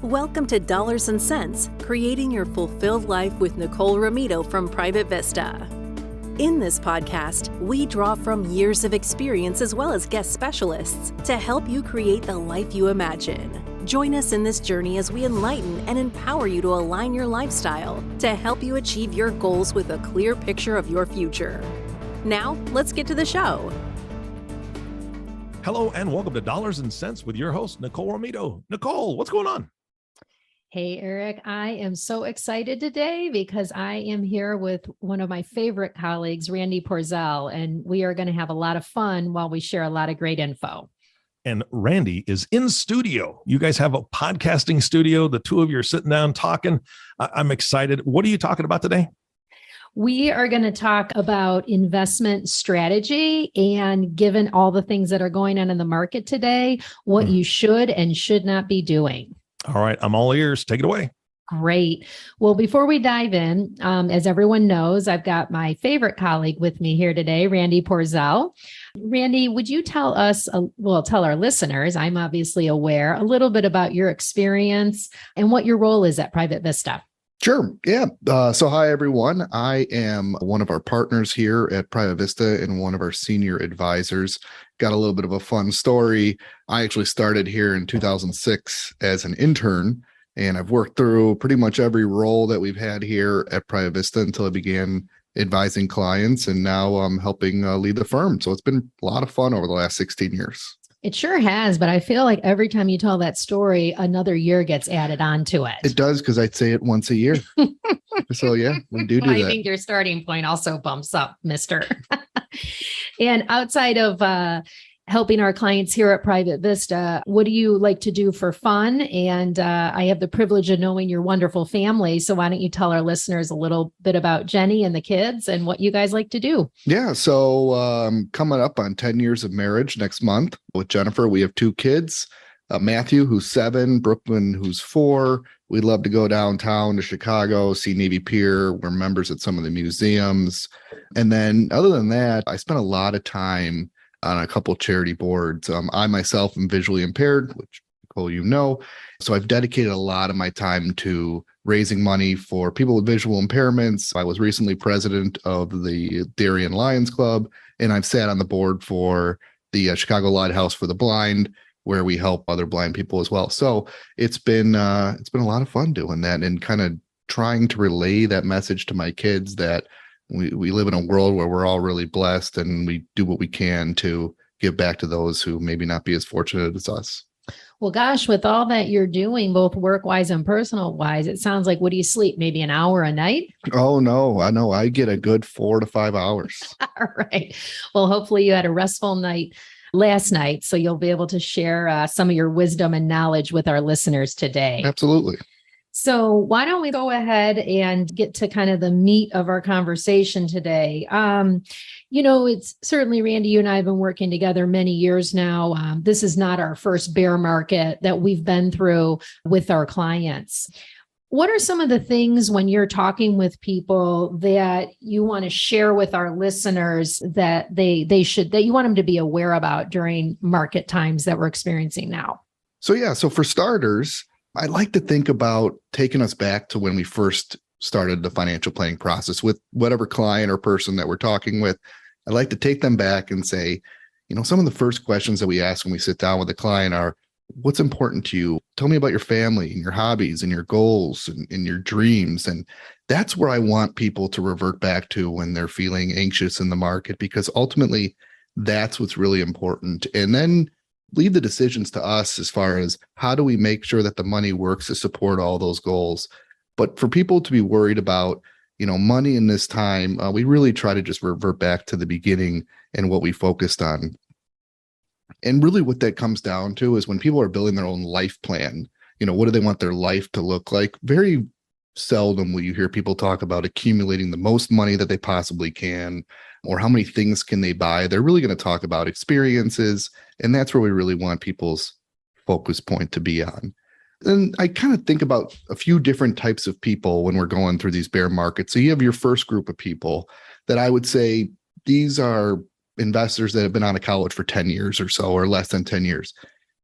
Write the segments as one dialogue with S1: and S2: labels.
S1: Welcome to Dollars and Cents, Creating Your Fulfilled Life with Nicole Ramito from Private Vista. In this podcast, we draw from years of experience as well as guest specialists to help you create the life you imagine. Join us in this journey as we enlighten and empower you to align your lifestyle to help you achieve your goals with a clear picture of your future. Now, let's get to the show.
S2: Hello and welcome to Dollars and Cents with your host, Nicole Ramito. Nicole, what's going on?
S3: Hey, Eric, I am so excited today because I am here with one of my favorite colleagues, Randy Porzel, and we are going to have a lot of fun while we share a lot of great info.
S2: And Randy is in studio. You guys have a podcasting studio. The two of you are sitting down talking. I'm excited. What are you talking about today?
S3: We are going to talk about investment strategy and given all the things that are going on in the market today, what you should and should not be doing.
S2: All right. I'm all ears. Take it away.
S3: Great. Well, before we dive in, as everyone knows, I've got my favorite colleague with me here today, Randy Porzel. Randy, would you tell us, tell our listeners, I'm obviously aware, a little bit about your experience and what your role is at Private Vista?
S4: Sure. Yeah. So hi, everyone. I am one of our partners here at Private Vista and one of our senior advisors. Got a little bit of a fun story. I actually started here in 2006 as an intern, and I've worked through pretty much every role that we've had here at Private Vista until I began advising clients, and now I'm helping lead the firm. So it's been a lot of fun over the last 16 years.
S3: It sure has, but I feel like every time you tell that story, another year gets added on to it.
S4: It does, because I'd say it once a year. So yeah, we do
S3: I
S4: that.
S3: think your starting point also bumps up, mister. And outside of helping our clients here at Private Vista, what do you like to do for fun? And I have the privilege of knowing your wonderful family. So why don't you tell our listeners a little bit about Jenny and the kids and what you guys like to do?
S4: Yeah. So coming up on 10 years of marriage next month with Jennifer, we have two kids, Matthew, who's 7, Brooklyn, who's 4. We love to go downtown to Chicago, see Navy Pier. We're members at some of the museums. And then other than that, I spent a lot of time on a couple charity boards. I myself am visually impaired, which Nicole, you know. So I've dedicated a lot of my time to raising money for people with visual impairments. I was recently president of the Darien Lions Club, and I've sat on the board for the Chicago Lighthouse for the Blind, where we help other blind people as well. So it's been a lot of fun doing that and kind of trying to relay that message to my kids that we live in a world where we're all really blessed and we do what we can to give back to those who maybe not be as fortunate as us.
S3: Well, gosh, with all that you're doing, both work-wise and personal-wise, it sounds like, what do you sleep? Maybe an hour a night?
S4: Oh, no, I know. I get a good 4 to 5 hours.
S3: All right. Well, hopefully you had a restful night last night, so you'll be able to share some of your wisdom and knowledge with our listeners today.
S4: Absolutely.
S3: So why don't we go ahead and get to kind of the meat of our conversation today? It's certainly, Randy, you and I have been working together many years now. This is not our first bear market that we've been through with our clients. What are some of the things when you're talking with people that you want to share with our listeners that that you want them to be aware about during market times that we're experiencing now?
S4: So for starters, I like to think about taking us back to when we first started the financial planning process with whatever client or person that we're talking with. I'd like to take them back and say, some of the first questions that we ask when we sit down with a client are, what's important to you? Tell me about your family and your hobbies and your goals and your dreams. And that's where I want people to revert back to when they're feeling anxious in the market, because ultimately that's what's really important. And then leave the decisions to us as far as how do we make sure that the money works to support all those goals. But for people to be worried about, money in this time, we really try to just revert back to the beginning and what we focused on. And really what that comes down to is when people are building their own life plan, what do they want their life to look like? Very seldom will you hear people talk about accumulating the most money that they possibly can, or how many things can they buy. They're really going to talk about experiences, and that's where we really want people's focus point to be on. And I kind of think about a few different types of people when we're going through these bear markets. So you have your first group of people that I would say these are investors that have been out of college for 10 years or so, or less than 10 years.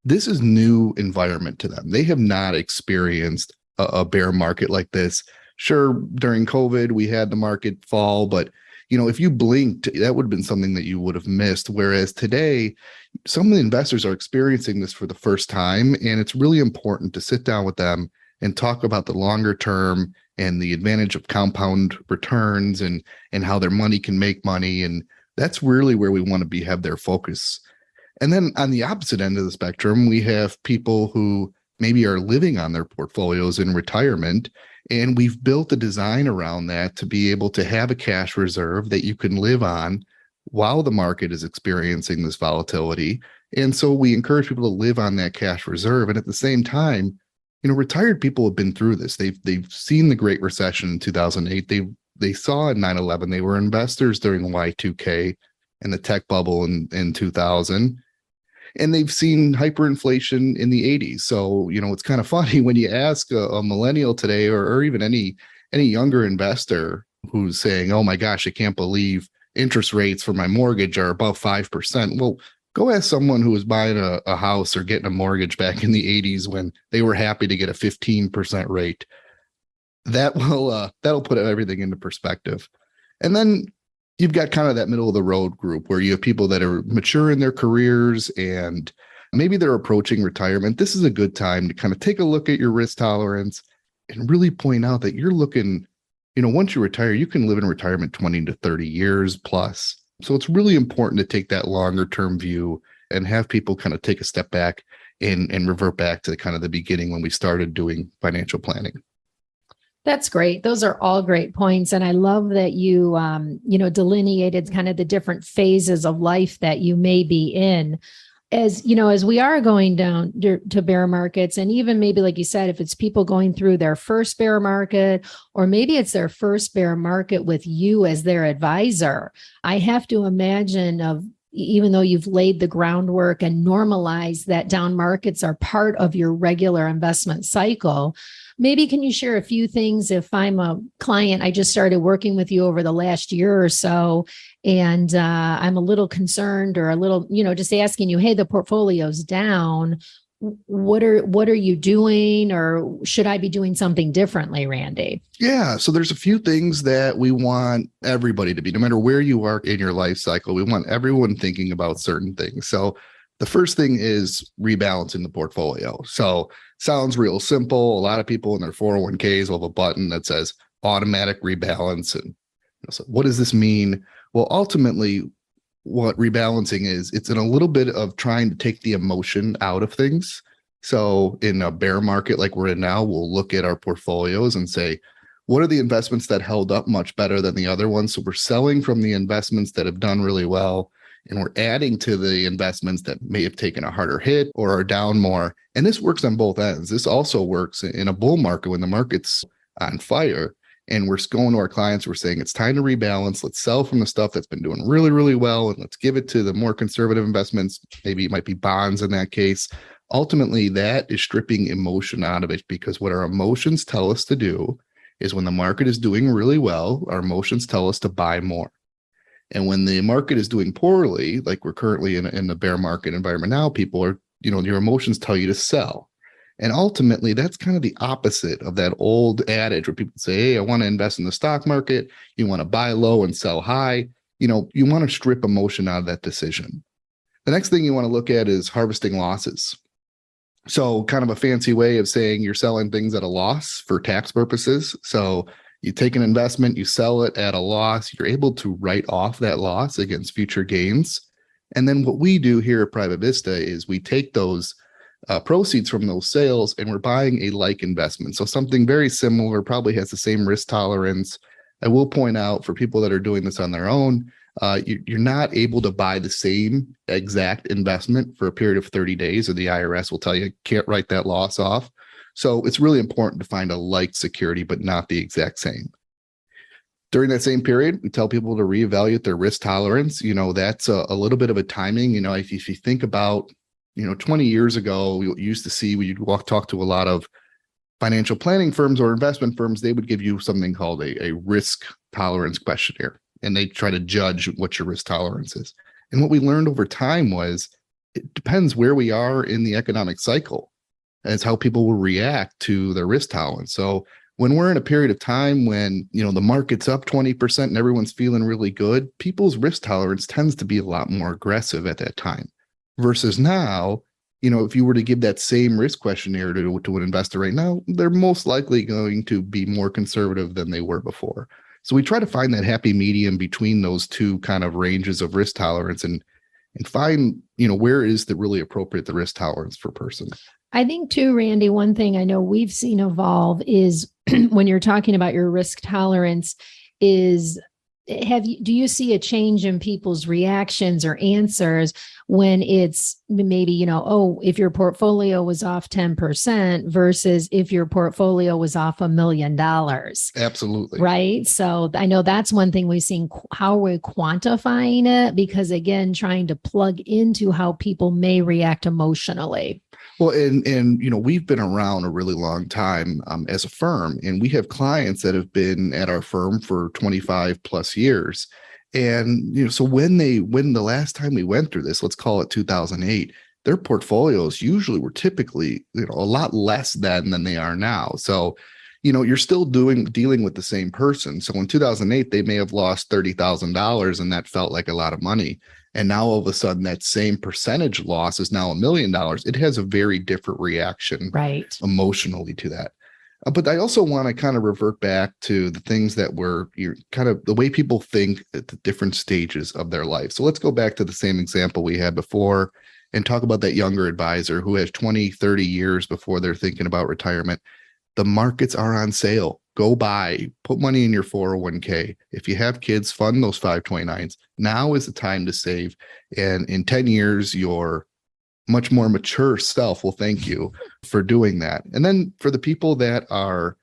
S4: this is new environment to them. They have not experienced a bear market like this. Sure, during COVID, we had the market fall, but if you blinked, that would have been something that you would have missed. Whereas today, some of the investors are experiencing this for the first time, and it's really important to sit down with them and talk about the longer term and the advantage of compound returns and how their money can make money. And that's really where we want to have their focus. And then on the opposite end of the spectrum, we have people who maybe are living on their portfolios in retirement. And we've built a design around that to be able to have a cash reserve that you can live on while the market is experiencing this volatility. And so we encourage people to live on that cash reserve. And at the same time, retired people have been through this. They've seen the Great Recession in 2008. They saw 9/11. They were investors during Y2K and the tech bubble in 2000. And they've seen hyperinflation in the 80s. So, it's kind of funny when you ask a millennial today or even any younger investor who's saying, oh my gosh, I can't believe interest rates for my mortgage are above 5%. Well, go ask someone who was buying a house or getting a mortgage back in the 80s when they were happy to get a 15% rate. That'll put everything into perspective. And then you've got kind of that middle of the road group where you have people that are mature in their careers and maybe they're approaching retirement. This is a good time to kind of take a look at your risk tolerance and really point out that you're looking, once you retire, you can live in retirement 20 to 30 years plus. So it's really important to take that longer term view and have people kind of take a step back and revert back to kind of the beginning when we started doing financial planning.
S3: That's great. Those are all great points. And I love that you, delineated kind of the different phases of life that you may be in. As we are going down to bear markets, and even maybe, like you said, if it's people going through their first bear market, or maybe it's their first bear market with you as their advisor, I have to imagine even though you've laid the groundwork and normalized that down markets are part of your regular investment cycle. Maybe can you share a few things if I'm a client, I just started working with you over the last year or so, and I'm a little concerned or a little, just asking you, hey, the portfolio's down. What are you doing, or should I be doing something differently, Randy?
S4: Yeah. So there's a few things that we want everybody to be, no matter where you are in your life cycle, we want everyone thinking about certain things. So the first thing is rebalancing the portfolio. So sounds real simple. A lot of people in their 401ks will have a button that says automatic rebalance. And so what does this mean? Well, ultimately, what rebalancing is, it's in a little bit of trying to take the emotion out of things. So in a bear market like we're in now, we'll look at our portfolios and say, what are the investments that held up much better than the other ones? So we're selling from the investments that have done really well, and we're adding to the investments that may have taken a harder hit or are down more. And this works on both ends. This also works in a bull market when the market's on fire. And we're going to our clients, we're saying it's time to rebalance. Let's sell from the stuff that's been doing really, really well, and let's give it to the more conservative investments. Maybe it might be bonds in that case. Ultimately, that is stripping emotion out of it, because what our emotions tell us to do is when the market is doing really well, our emotions tell us to buy more. And when the market is doing poorly, like we're currently in the bear market environment now, people are, your emotions tell you to sell. And ultimately, that's kind of the opposite of that old adage where people say, hey, I want to invest in the stock market. You want to buy low and sell high. You want to strip emotion out of that decision. The next thing you want to look at is harvesting losses. So kind of a fancy way of saying you're selling things at a loss for tax purposes. So you take an investment, you sell it at a loss, you're able to write off that loss against future gains. And then what we do here at Private Vista is we take those proceeds from those sales and we're buying a like investment. So something very similar, probably has the same risk tolerance. I will point out for people that are doing this on their own, you're not able to buy the same exact investment for a period of 30 days, or the IRS will tell you can't write that loss off. So it's really important to find a like security, but not the exact same. During that same period, we tell people to reevaluate their risk tolerance. That's a little bit of a timing. If you think about, 20 years ago, we used to see, we'd talk to a lot of financial planning firms or investment firms. They would give you something called a risk tolerance questionnaire, and they try to judge what your risk tolerance is. And what we learned over time was it depends where we are in the economic cycle as how people will react to their risk tolerance. So when we're in a period of time when, the market's up 20% and everyone's feeling really good, people's risk tolerance tends to be a lot more aggressive at that time versus now. If you were to give that same risk questionnaire to an investor right now, they're most likely going to be more conservative than they were before. So we try to find that happy medium between those two kind of ranges of risk tolerance and find, where is the really appropriate the risk tolerance for a person.
S3: I think too, Randy, one thing I know we've seen evolve is when you're talking about your risk tolerance is do you see a change in people's reactions or answers when it's maybe, if your portfolio was off 10% versus if your portfolio was off $1 million?
S4: Absolutely.
S3: Right. So I know that's one thing we've seen, how we're quantifying it, because again, trying to plug into how people may react emotionally.
S4: Well, and we've been around a really long time as a firm, and we have clients that have been at our firm for 25 plus years. And, so when the last time we went through this, let's call it 2008, their portfolios usually were typically, a lot less than they are now. So, you're still dealing with the same person. So in 2008, they may have lost $30,000 and that felt like a lot of money. And now all of a sudden that same percentage loss is now $1 million. It has a very different reaction emotionally to that. But I also want to kind of revert back to the things that were kind of the way people think at the different stages of their life. So let's go back to the same example we had before and talk about that younger advisor who has 20, 30 years before they're thinking about retirement. The markets are on sale. Go buy, put money in your 401k. If you have kids, fund those 529s. Now is the time to save. And in 10 years, your much more mature self will thank you for doing that. And then for the people that are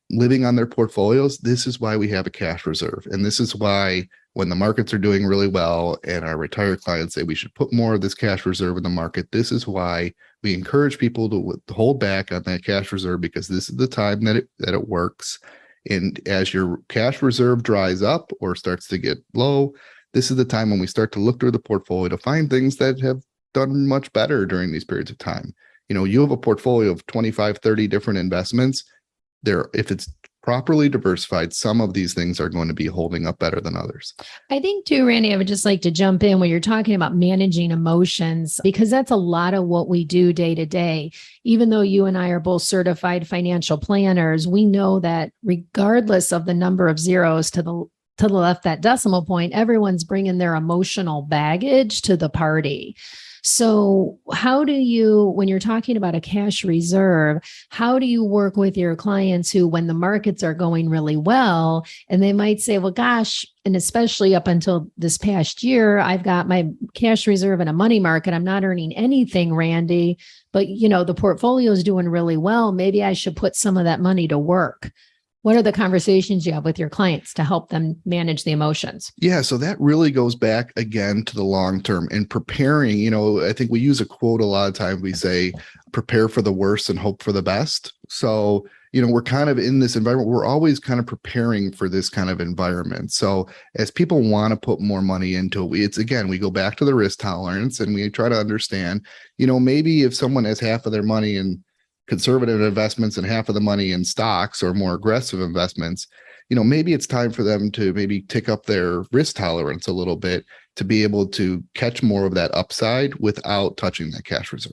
S4: living on their portfolios, this is why we have a cash reserve. And this is why when the markets are doing really well and our retired clients say we should put more of this cash reserve in the market, this is why we encourage people to hold back on that cash reserve, because this is the time that it works. And as your cash reserve dries up or starts to get low, this is the time when we start to look through the portfolio to find things that have done much better during these periods of time. You have a portfolio of 25, 30 different investments. If it's properly diversified, some of these things are going to be holding up better than others.
S3: I think too, Randy, I would just like to jump in when you're talking about managing emotions, because that's a lot of what we do day to day. Even though you and I are both certified financial planners, we know that regardless of the number of zeros to the left, that decimal point, everyone's bringing their emotional baggage to the party. So how do you, when you're talking about a cash reserve, how do you work with your clients who, when the markets are going really well, and they might say, well, gosh, and especially up until this past year, I've got my cash reserve in a money market. I'm not earning anything, Randy, but the portfolio is doing really well. Maybe I should put some of that money to work. What are the conversations you have with your clients to help them manage the emotions?
S4: Yeah, so that really goes back again to the long term and preparing. I think we use a quote a lot of times. We say, prepare for the worst and hope for the best. So, we're kind of in this environment. We're always kind of preparing for this kind of environment. So as people want to put more money into it, we go back to the risk tolerance and we try to understand, maybe if someone has half of their money in conservative investments and half of the money in stocks or more aggressive investments, maybe it's time for them to maybe tick up their risk tolerance a little bit to be able to catch more of that upside without touching that cash reserve.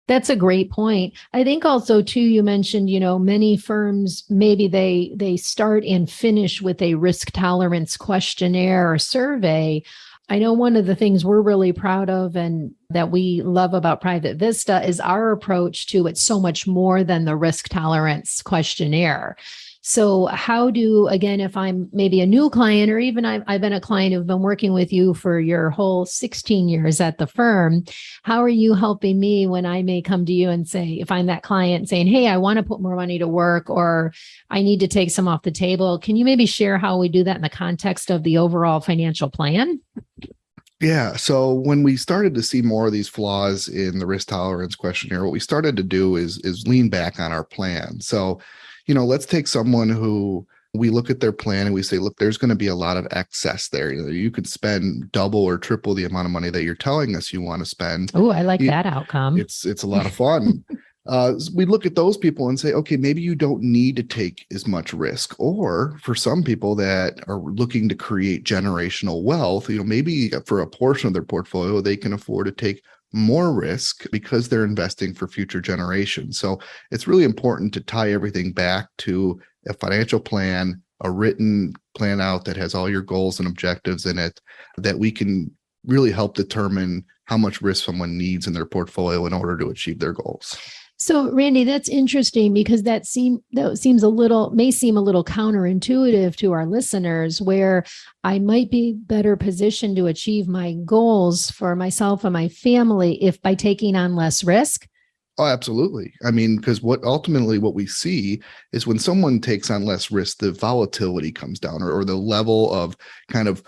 S3: That's a great point. I think also too, you mentioned, many firms, maybe they start and finish with a risk tolerance questionnaire or survey. I know one of the things we're really proud of and that we love about Private Vista is our approach to it's so much more than the risk tolerance questionnaire. So how again, if I'm maybe a new client, or even I've been a client who've been working with you for your whole 16 years at the firm, how are you helping me when I may come to you and say, if I'm that client saying, hey, I want to put more money to work, or I need to take some off the table, can you maybe share how we do that in the context of the overall financial plan?
S4: Yeah. So when we started to see more of these flaws in the risk tolerance questionnaire, what we started to do is lean back on our plan. So, let's take someone who we look at their plan and we say, look, there's going to be a lot of excess there. You could spend double or triple the amount of money that you're telling us you want to spend.
S3: Oh, I like that outcome.
S4: It's a lot of fun. We look at those people and say, okay, maybe you don't need to take as much risk. Or for some people that are looking to create generational wealth, maybe for a portion of their portfolio, they can afford to take more risk because they're investing for future generations. So it's really important to tie everything back to a financial plan, a written plan out that has all your goals and objectives in it, that we can really help determine how much risk someone needs in their portfolio in order to achieve their goals.
S3: So, Randy, that's interesting because that may seem a little counterintuitive to our listeners, where I might be better positioned to achieve my goals for myself and my family if by taking on less risk.
S4: Oh, absolutely. I mean, because what we see is when someone takes on less risk, the volatility comes down, or the level of kind of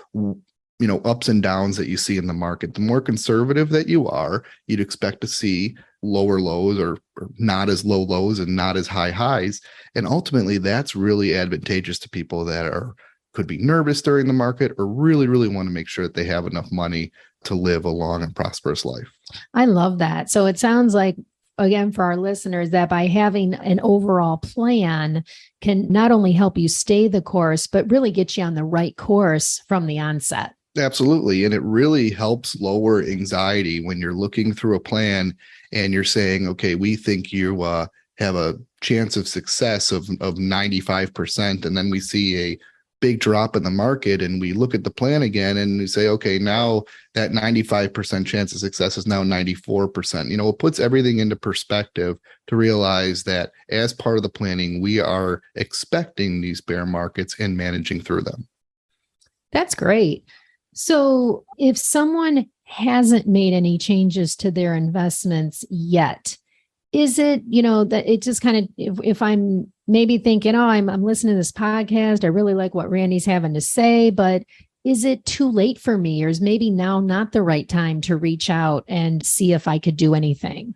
S4: ups and downs that you see in the market. The more conservative that you are, you'd expect to see lower lows or not as low lows and not as high highs. And ultimately, that's really advantageous to people that could be nervous during the market or really, really want to make sure that they have enough money to live a long and prosperous life.
S3: I love that. So it sounds like, again, for our listeners, that by having an overall plan can not only help you stay the course, but really get you on the right course from the onset.
S4: Absolutely. And it really helps lower anxiety when you're looking through a plan and you're saying, okay, we think you have a chance of success of 95%. And then we see a big drop in the market and we look at the plan again and we say, okay, now that 95% chance of success is now 94%. It puts everything into perspective to realize that as part of the planning, we are expecting these bear markets and managing through them.
S3: That's great. So if someone hasn't made any changes to their investments yet, is it, that it just kind of, if I'm maybe thinking, I'm listening to this podcast, I really like what Randy's having to say, but is it too late for me, or is maybe now not the right time to reach out and see if I could do anything?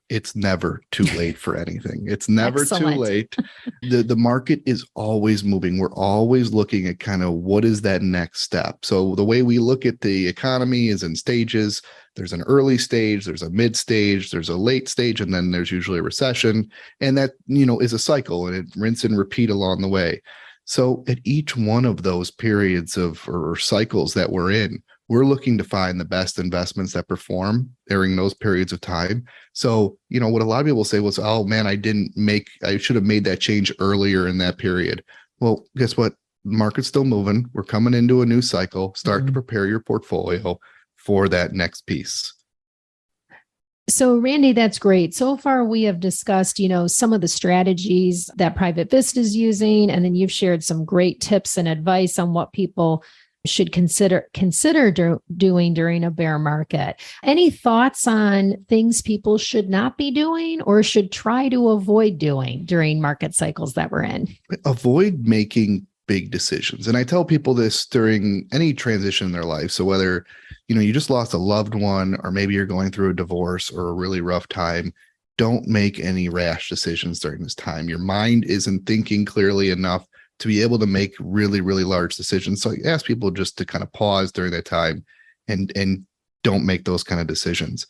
S4: It's never too late for anything. It's never
S3: Excellent.
S4: too late. The market is always moving. We're always looking at kind of what is that next step. So the way we look at the economy is in stages. There's an early stage, there's a mid stage, there's a late stage, and then there's usually a recession. And that, is a cycle, and it rinse and repeat along the way. So at each one of those periods or cycles that we're in, we're looking to find the best investments that perform during those periods of time. So, what a lot of people say was, oh man, I should have made that change earlier in that period. Well, guess what? The market's still moving. We're coming into a new cycle. Start to prepare your portfolio for that next piece.
S3: So, Randy, that's great. So far, we have discussed, some of the strategies that Private Vista is using, and then you've shared some great tips and advice on what people should consider doing during a bear market. Any thoughts on things people should not be doing or should try to avoid doing during market cycles that we're in?
S4: Avoid making big decisions. And I tell people this during any transition in their life. So whether, you just lost a loved one, or maybe you're going through a divorce or a really rough time, don't make any rash decisions during this time. Your mind isn't thinking clearly enough to be able to make really, really large decisions. So I ask people just to kind of pause during that time and don't make those kind of decisions.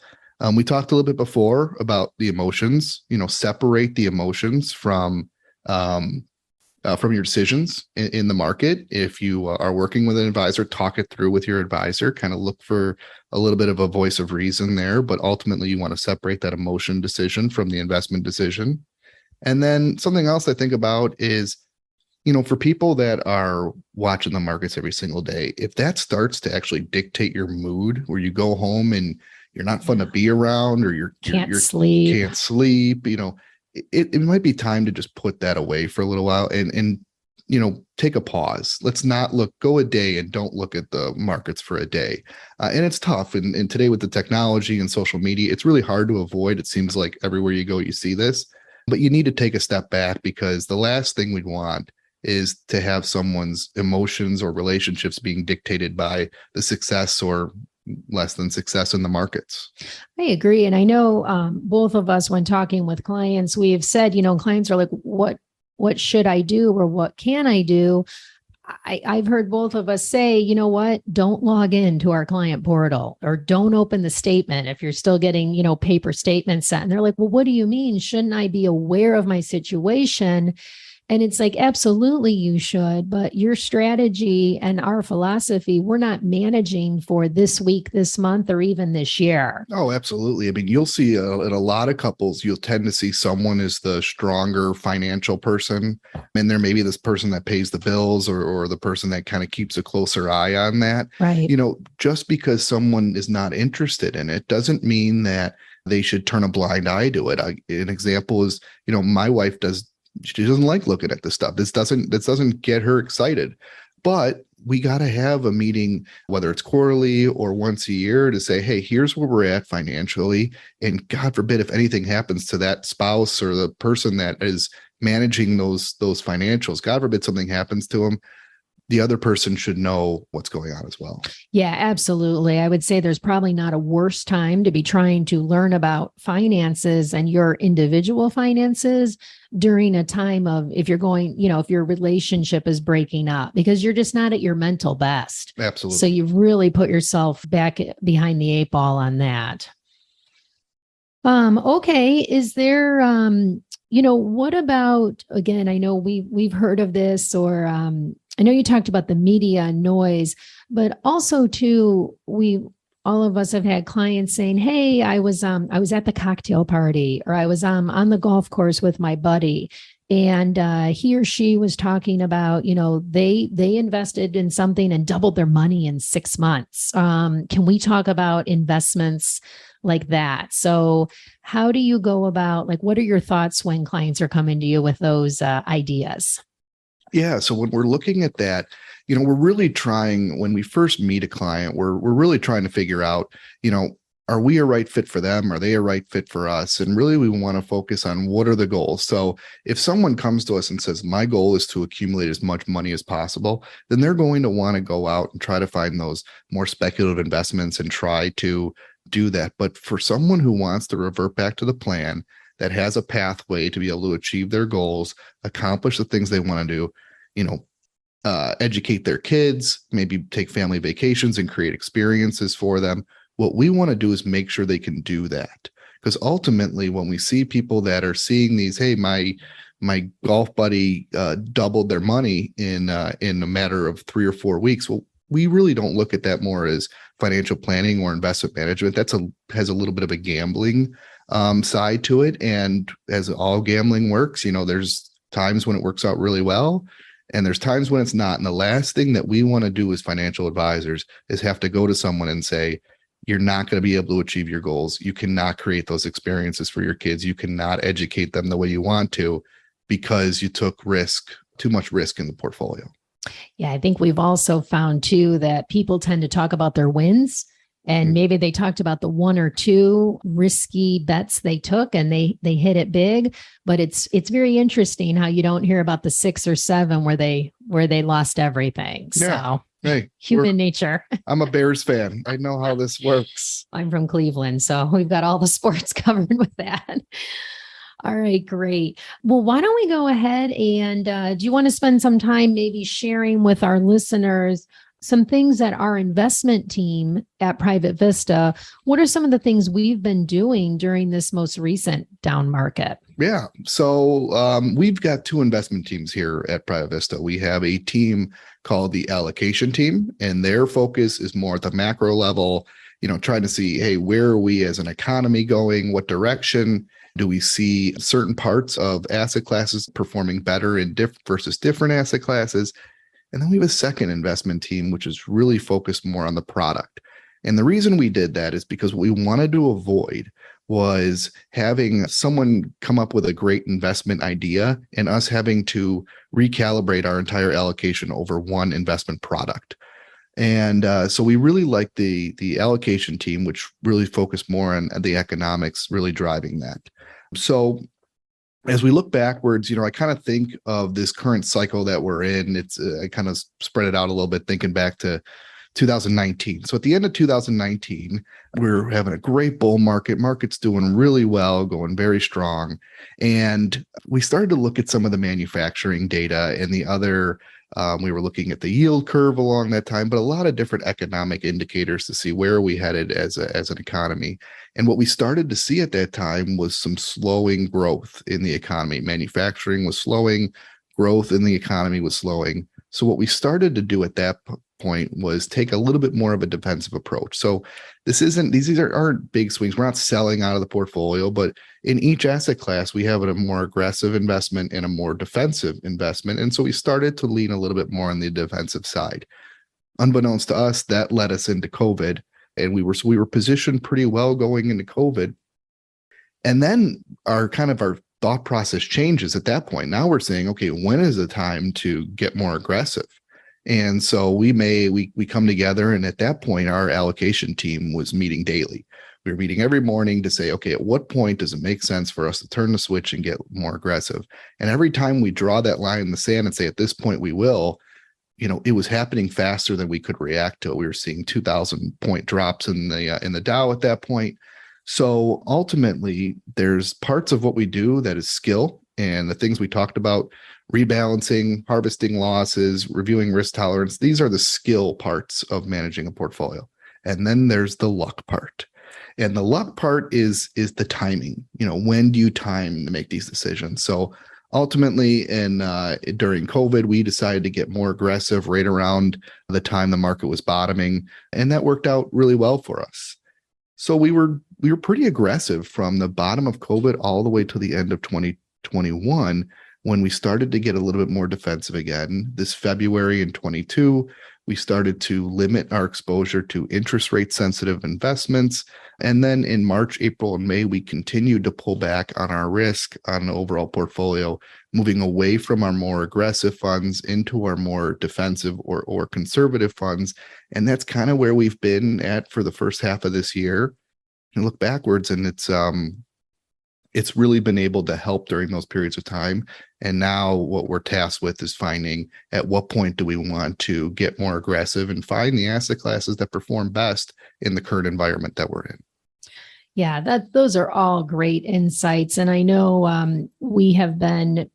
S4: We talked a little bit before about the emotions, separate the emotions from your decisions in the market. If you are working with an advisor, talk it through with your advisor, kind of look for a little bit of a voice of reason there, but ultimately you want to separate that emotion decision from the investment decision. And then something else I think about is, for people that are watching the markets every single day, if that starts to actually dictate your mood, where you go home and you're not fun to be around, or you can't sleep, it might be time to just put that away for a little while and take a pause. Let's not go a day and don't look at the markets for a day. And it's tough. And today with the technology and social media, it's really hard to avoid. It seems like everywhere you go, you see this, but you need to take a step back, because the last thing we'd want is to have someone's emotions or relationships being dictated by the success or less than success in the markets.
S3: I agree. And I know both of us, when talking with clients, we have said, clients are like, what what should I do or what can I do? I've heard both of us say, you know what, don't log in to our client portal or don't open the statement if you're still getting, paper statements sent. And they're like, well, what do you mean? Shouldn't I be aware of my situation? And it's like, absolutely, you should. But your strategy and our philosophy, we're not managing for this week, this month, or even this year.
S4: Oh, absolutely. I mean, you'll see in a lot of couples, you'll tend to see someone is the stronger financial person. And there may be this person that pays the bills or the person that kind of keeps a closer eye on that.
S3: Right.
S4: Just because someone is not interested in it doesn't mean that they should turn a blind eye to it. An example is, my wife she doesn't like looking at this stuff. This doesn't get her excited, but we got to have a meeting, whether it's quarterly or once a year, to say, hey, here's where we're at financially. And God forbid, if anything happens to that spouse or the person that is managing those financials, God forbid something happens to them, the other person should know what's going on as well.
S3: Yeah, absolutely. I would say there's probably not a worse time to be trying to learn about finances and your individual finances during a time of, if you're going, if your relationship is breaking up, because you're just not at your mental best.
S4: Absolutely.
S3: So you've really put yourself back behind the 8 ball on that. Okay. Is there, what about, again, I know we've heard of this, or, I know you talked about the media and noise, but also too, all of us have had clients saying, hey, I was at the cocktail party, or I was on the golf course with my buddy. And he or she was talking about, they invested in something and doubled their money in 6 months. Can we talk about investments like that? So how do you go about, what are your thoughts when clients are coming to you with those ideas?
S4: Yeah. So when we're looking at that, we're really trying, when we first meet a client, we're really trying to figure out, are we a right fit for them? Are they a right fit for us? And really, we want to focus on what are the goals. So if someone comes to us and says, my goal is to accumulate as much money as possible, then they're going to want to go out and try to find those more speculative investments and try to do that. But for someone who wants to revert back to the plan, that has a pathway to be able to achieve their goals, accomplish the things they want to do, educate their kids, maybe take family vacations and create experiences for them. What we want to do is make sure they can do that. Because ultimately, when we see people that are seeing these, hey, my golf buddy doubled their money in a matter of 3 or 4 weeks. Well, we really don't look at that more as financial planning or investment management. Has a little bit of a gambling side to it. And as all gambling works, there's times when it works out really well, and there's times when it's not. And the last thing that we want to do as financial advisors is have to go to someone and say, you're not going to be able to achieve your goals. You cannot create those experiences for your kids. You cannot educate them the way you want to because you took too much risk in the portfolio.
S3: Yeah, I think we've also found too that people tend to talk about their wins, and maybe they talked about the 1 or 2 risky bets they took and they hit it big, but it's very interesting how you don't hear about the 6 or 7 where they lost everything.
S4: Yeah.
S3: So
S4: hey,
S3: human nature.
S4: I'm a Bears fan. I know how this works.
S3: I'm from Cleveland, so we've got all the sports covered with that. All right, great. Well, why don't we go ahead and do you want to spend some time maybe sharing with our listeners some things that our investment team at Private Vista, what are some of the things we've been doing during this most recent down market?
S4: Yeah. So we've got 2 investment teams here at Private Vista. We have a team called the allocation team, and their focus is more at the macro level, trying to see, hey, where are we as an economy going? What direction do we see certain parts of asset classes performing better in versus different asset classes? And then we have a second investment team, which is really focused more on the product. And the reason we did that is because what we wanted to avoid was having someone come up with a great investment idea and us having to recalibrate our entire allocation over one investment product. And so we really like the allocation team, which really focused more on the economics, really driving that. So as we look backwards, I kind of think of this current cycle that we're in. I kind of spread it out a little bit, thinking back to 2019. So at the end of 2019, we were having a great bull market. Market's doing really well, going very strong. And we started to look at some of the manufacturing data and the other, we were looking at the yield curve along that time, but a lot of different economic indicators to see where are we headed as an economy. And what we started to see at that time was some slowing growth in the economy. Manufacturing was slowing, growth in the economy was slowing. So what we started to do at that point was take a little bit more of a defensive approach. So these aren't big swings. We're not selling out of the portfolio, but in each asset class, we have a more aggressive investment and a more defensive investment. And so we started to lean a little bit more on the defensive side. Unbeknownst to us, that led us into COVID, and we were positioned pretty well going into COVID. And then our thought process changes at that point. Now we're saying, okay, when is the time to get more aggressive? And so we come together, and at that point, our allocation team was meeting daily. We were meeting every morning to say, okay, at what point does it make sense for us to turn the switch and get more aggressive? And every time we draw that line in the sand and say, at this point, we will, it was happening faster than we could react to it. We were seeing 2,000 point drops in the Dow at that point. So ultimately, there's parts of what we do that is skill, and the things we talked about, rebalancing, harvesting losses, reviewing risk tolerance. These are the skill parts of managing a portfolio. And then there's the luck part. And the luck part is the timing. When do you time to make these decisions? So ultimately, during COVID, we decided to get more aggressive right around the time the market was bottoming, and that worked out really well for us. So we were pretty aggressive from the bottom of COVID all the way to the end of 2021, when we started to get a little bit more defensive again. This February in 22, we started to limit our exposure to interest rate sensitive investments. And then in March, April, and May, we continued to pull back on our risk on the overall portfolio, moving away from our more aggressive funds into our more defensive or conservative funds. And that's kind of where we've been at for the first half of this year. You look backwards, and it's really been able to help during those periods of time. And now what we're tasked with is finding at what point do we want to get more aggressive and find the asset classes that perform best in the current environment that we're in.
S3: Yeah, those are all great insights. And I know we have been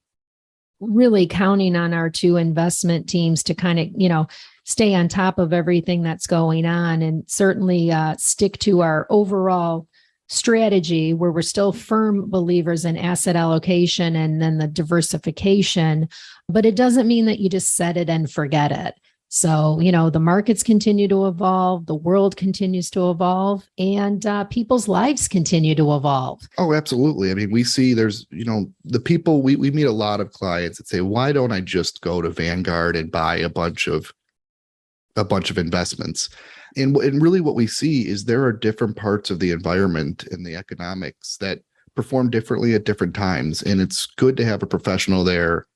S3: really counting on our two investment teams to kind of, stay on top of everything that's going on, and certainly stick to our overall strategy, where we're still firm believers in asset allocation and then the diversification. But it doesn't mean that you just set it and forget it. So, the markets continue to evolve, the world continues to evolve, and people's lives continue to evolve.
S4: Oh, absolutely. I mean, we see there's, the people, we meet a lot of clients that say, why don't I just go to Vanguard and buy a bunch of investments? And really what we see is there are different parts of the environment and the economics that perform differently at different times. And it's good to have a professional there,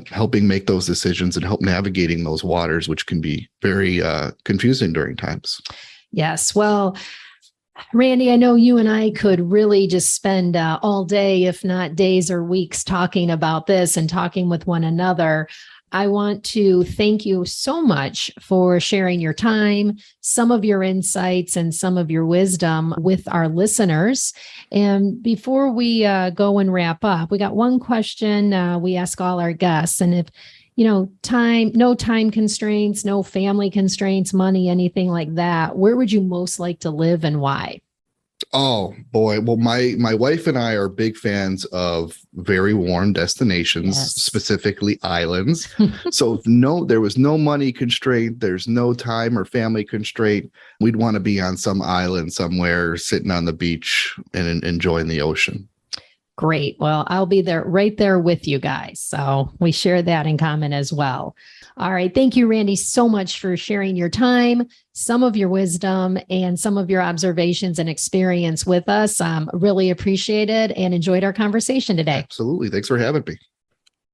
S4: helping make those decisions and help navigating those waters, which can be very confusing during times.
S3: Yes. Well, Randy, I know you and I could really just spend all day, if not days or weeks, talking about this and talking with one another. I want to thank you so much for sharing your time, some of your insights, and some of your wisdom with our listeners. And before we go and wrap up, we got one question we ask all our guests. And if, no time constraints, no family constraints, money, anything like that, where would you most like to live and why?
S4: Oh boy. Well, my wife and I are big fans of very warm destinations, yes. Specifically islands. So if there was no money constraint, there's no time or family constraint, we'd want to be on some island somewhere, sitting on the beach and enjoying the ocean.
S3: Great. Well, I'll be right there with you guys. So we share that in common as well. All right. Thank you, Randy, so much for sharing your time, some of your wisdom, and some of your observations and experience with us. Really appreciate it and enjoyed our conversation today.
S4: Absolutely. Thanks for having me.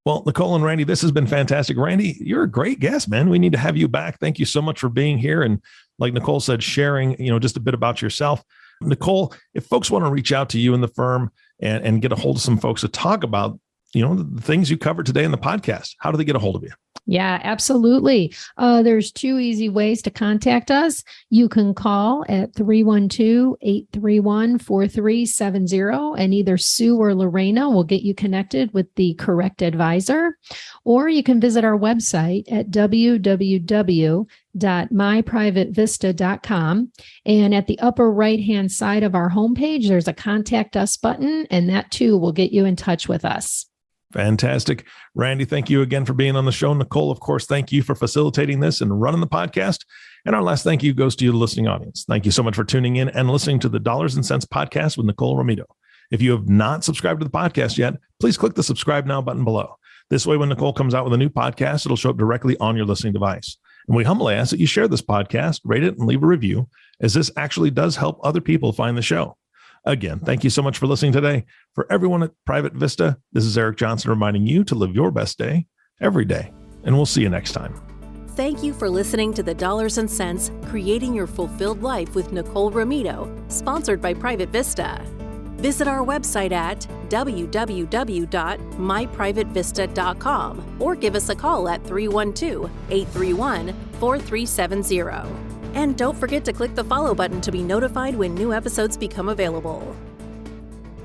S2: Well, Nicole and Randy, this has been fantastic. Randy, you're a great guest, man. We need to have you back. Thank you so much for being here. And like Nicole said, sharing, just a bit about yourself. Nicole, if folks want to reach out to you in the firm and get a hold of some folks to talk about the things you covered today in the podcast. How do they get a hold of you?
S3: Yeah, absolutely. There's two easy ways to contact us. You can call at 312-831-4370, and either Sue or Lorena will get you connected with the correct advisor. Or you can visit our website at www.myprivatevista.com. And at the upper right-hand side of our homepage, there's a Contact Us button, and that too will get you in touch with us.
S2: Fantastic. Randy, thank you again for being on the show. Nicole, of course, thank you for facilitating this and running the podcast. And our last thank you goes to you, the listening audience. Thank you so much for tuning in and listening to the Dollars and Cents podcast with Nicole Romito. If you have not subscribed to the podcast yet, please click the subscribe now button below. This way, when Nicole comes out with a new podcast, it'll show up directly on your listening device. And we humbly ask that you share this podcast, rate it, and leave a review, as this actually does help other people find the show. Again, thank you so much for listening today. For everyone at Private Vista, this is Eric Johnson reminding you to live your best day every day. And we'll see you next time.
S1: Thank you for listening to the Dollars and Cents, Creating Your Fulfilled Life with Nicole Romito, sponsored by Private Vista. Visit our website at www.myprivatevista.com or give us a call at 312-831-4370. And don't forget to click the follow button to be notified when new episodes become available.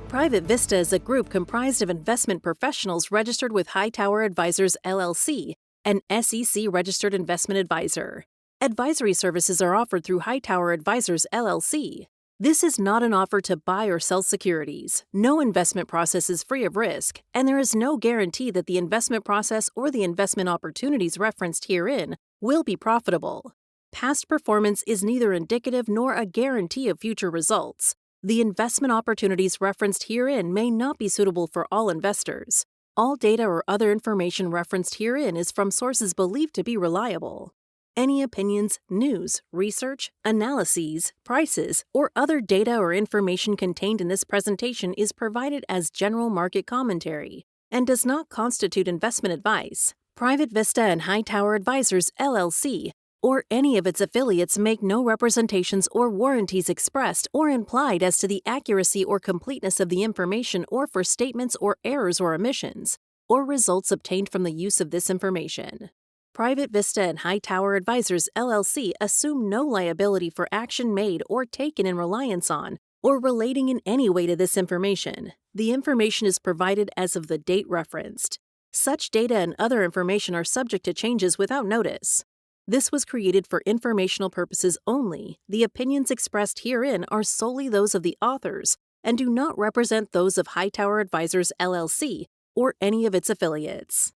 S1: Private Vista is a group comprised of investment professionals registered with Hightower Advisors, LLC, an SEC-registered investment advisor. Advisory services are offered through Hightower Advisors, LLC. This is not an offer to buy or sell securities. No investment process is free of risk, and there is no guarantee that the investment process or the investment opportunities referenced herein will be profitable. Past performance is neither indicative nor a guarantee of future results. The investment opportunities referenced herein may not be suitable for all investors. All data or other information referenced herein is from sources believed to be reliable. Any opinions, news, research, analyses, prices, or other data or information contained in this presentation is provided as general market commentary and does not constitute investment advice. Private Vista and Hightower Advisors, LLC, or any of its affiliates make no representations or warranties expressed or implied as to the accuracy or completeness of the information or for statements or errors or omissions, or results obtained from the use of this information. Private Vista and Hightower Advisors, LLC assume no liability for action made or taken in reliance on or relating in any way to this information. The information is provided as of the date referenced. Such data and other information are subject to changes without notice. This was created for informational purposes only. The opinions expressed herein are solely those of the authors and do not represent those of Hightower Advisors, LLC, or any of its affiliates.